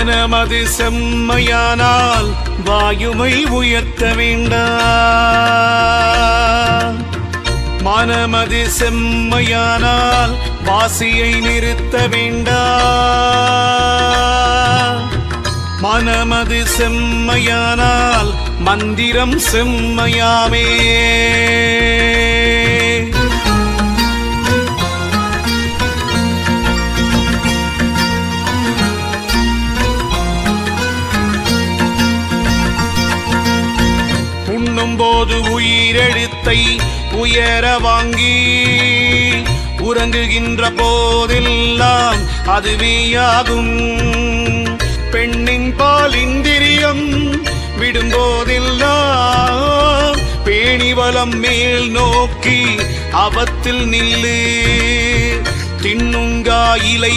மனமது செம்மையானால் வாயுமை உயர்த்த வேண்டாம். மனமது செம்மையானால் வாசியை நிறுத்த வேண்டாம். மனமது செம்மையானால் மந்திரம் செம்மையாமே. உண்ணும்போது உயிரெழுத்தை உயர வாங்கி உறங்குகின்ற போதெல்லாம் அதுவேயாகும். பெண்ணின் பால் இந்திரியம் விடும்போதெல்லாம் பேணிவலம் மேல் நோக்கி அவத்தில் நில்லு. தின்னுங்கா இலை